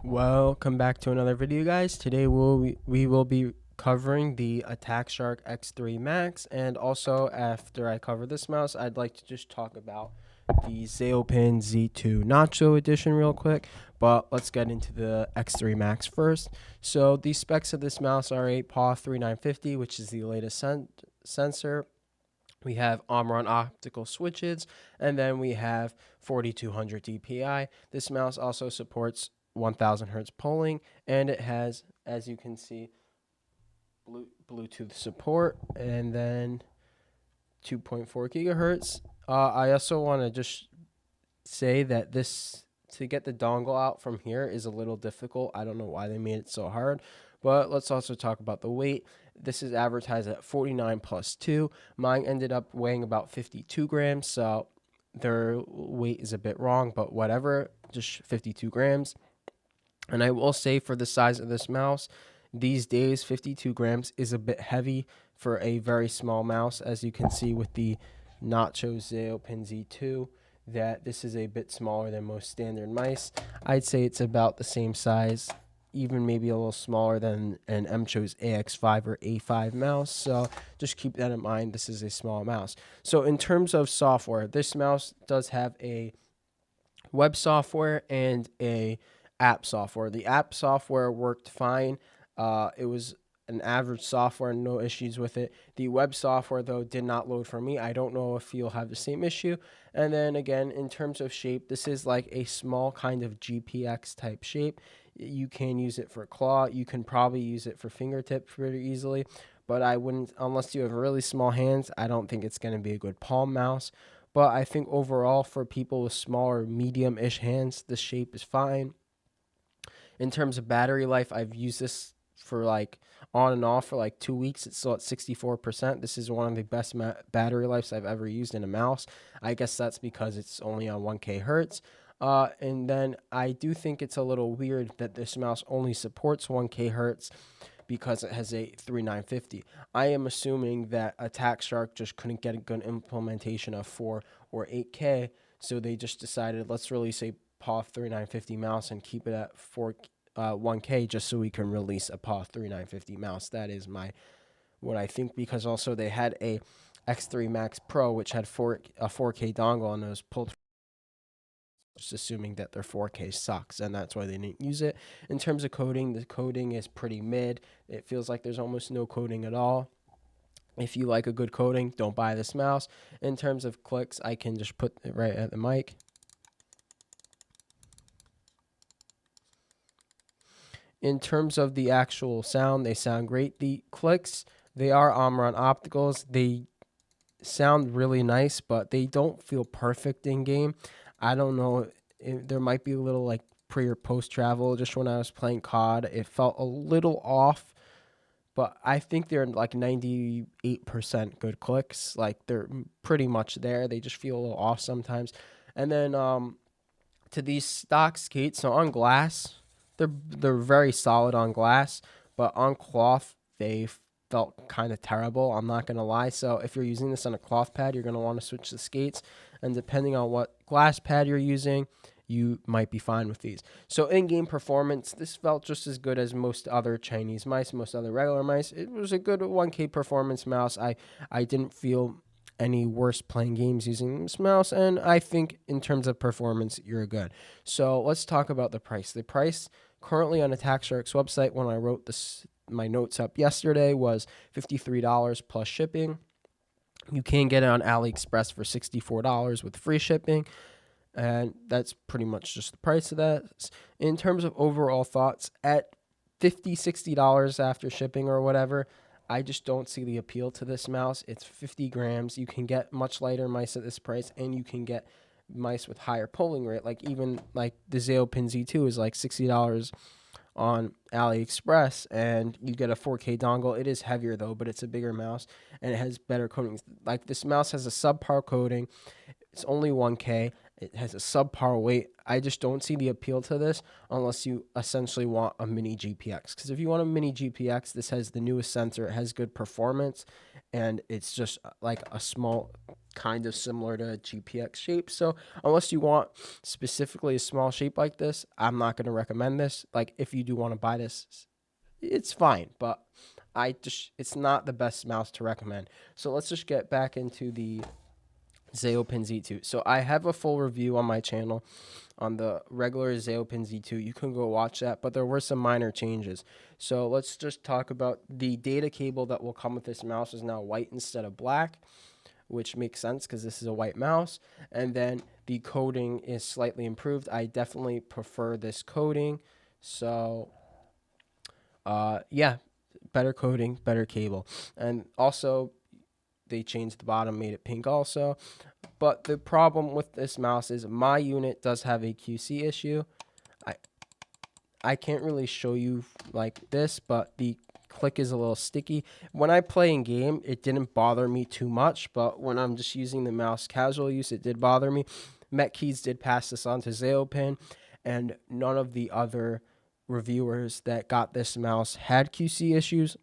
Welcome back to another video, guys. Today we will be covering the Attack Shark X3max, and also after I cover this mouse, I'd like to just talk about the Zaopin Z2 Nacho Edition real quick. But let's get into the X3max first. So the specs of this mouse are a PAW 3950, which is the latest sensor. We have Omron optical switches, and then we have 4200 DPI. This mouse also supports 1000 hertz polling, and it has, as you can see, Bluetooth support, and then 2.4 gigahertz. I also want to just say that to get the dongle out from here is a little difficult. I don't know why they made it so hard, but let's also talk about the weight. This is advertised at 49 plus 2. Mine ended up weighing about 52 grams, so their weight is a bit wrong, but whatever, just 52 grams. And I will say, for the size of this mouse, these days 52 grams is a bit heavy for a very small mouse. As you can see with the Nacho Zaopin Z2, that this is a bit smaller than most standard mice. I'd say it's about the same size, even maybe a little smaller than an Mcho's AX5 or A5 mouse. So just keep that in mind. This is a small mouse. So in terms of software, this mouse does have a web software and a app software. The app software worked fine. It was an average software, no issues with it. The web software, though, did not load for me. I don't know if you'll have the same issue. And then again, in terms of shape, this is like a small kind of GPX type shape. You can use it for claw. You can probably use it for fingertip pretty easily, but I wouldn't, unless you have really small hands. I don't think it's going to be a good palm mouse. But I think overall, for people with smaller, medium-ish hands, this shape is fine. In terms of battery life, I've used this for like on and off for like 2 weeks. It's still at 64%. This is one of the best battery lives I've ever used in a mouse. I guess that's because it's only on 1K hertz. And then I do think it's a little weird that this mouse only supports 1K hertz because it has a 3950. I am assuming that Attack Shark just couldn't get a good implementation of 4 or 8K, so they just decided, let's release a PAW 3950 mouse and keep it at 1K just so we can release a PAW 3950 mouse. That is what I think, because also they had a X3max Pro which had a 4K dongle, and it was pulled, just assuming that their 4K sucks, and that's why they didn't use it. In terms of coding, the coding is pretty mid. It feels like there's almost no coding at all. If you like a good coding, don't buy this mouse. In terms of clicks, I can just put it right at the mic. In terms of the actual sound, they sound great. The clicks, they are Omron opticals. They sound really nice, but they don't feel perfect in game. I don't know. There might be a little like pre or post travel. Just when I was playing COD, it felt a little off, but I think they're like 98% good clicks. Like, they're pretty much there. They just feel a little off sometimes. And then to these stock skates, so on glass, they're very solid on glass, but on cloth they felt kind of terrible. I'm not gonna lie. So if you're using this on a cloth pad, you're gonna want to switch the skates, and depending on what glass pad you're using, you might be fine with these. So in-game performance, this felt just as good as most other Chinese mice, most other regular mice. It was a good 1K performance mouse. I didn't feel any worse playing games using this mouse, and I think in terms of performance, you're good. So let's talk about the price. The price currently on Attack Shark's website, when I wrote my notes up yesterday, was $53 plus shipping. You can get it on AliExpress for $64 with free shipping, and that's pretty much just the price of that. In terms of overall thoughts, at $50-$60 after shipping or whatever, I just don't see the appeal to this mouse. It's 50 grams. You can get much lighter mice at this price, and you can get mice with higher polling rate. Like, even like the Zaopin Z2 is like $60 on AliExpress, and you get a 4K dongle. It is heavier though, but it's a bigger mouse, and it has better coatings. Like, this mouse has a subpar coating. It's only 1K. It has a subpar weight. I just don't see the appeal to this unless you essentially want a mini GPX. Because if you want a mini GPX, this has the newest sensor. It has good performance, and it's just like a small, kind of similar to a GPX shape. So unless you want specifically a small shape like this, I'm not going to recommend this. Like if you do want to buy this, it's fine, but it's not the best mouse to recommend. So let's just get back into the Zaopin Z2. So I have a full review on my channel on the regular Zaopin Z2. You can go watch that, but there were some minor changes. So let's just talk about the data cable that will come with this mouse is now white instead of black, which makes sense because this is a white mouse. And then the coding is slightly improved. I definitely prefer this coding. So yeah, better coding, better cable. And also they changed the bottom, made it pink also. But the problem with this mouse is my unit does have a QC issue. I can't really show you like this, but the click is a little sticky. When I play in game, it didn't bother me too much, but when I'm just using the mouse casual use, it did bother me. MetKeys did pass this on to Zaopin, and none of the other reviewers that got this mouse had QC issues.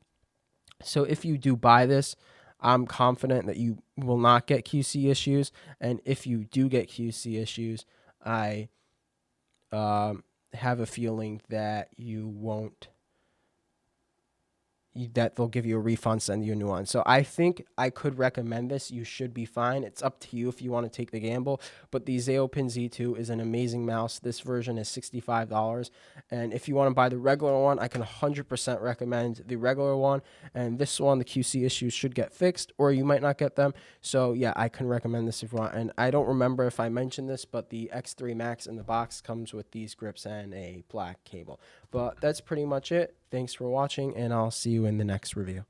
So if you do buy this, I'm confident that you will not get QC issues. And if you do get QC issues, I have a feeling that you won't, that they'll give you a refund, send you a new one. So I think I could recommend this. You should be fine. It's up to you if you want to take the gamble. But the Zaopin Z2 is an amazing mouse. This version is $65. And if you want to buy the regular one, I can 100% recommend the regular one. And this one, the QC issues should get fixed, or you might not get them. So yeah, I can recommend this if you want. And I don't remember if I mentioned this, but the X3max in the box comes with these grips and a black cable. But that's pretty much it. Thanks for watching, and I'll see you in the next review.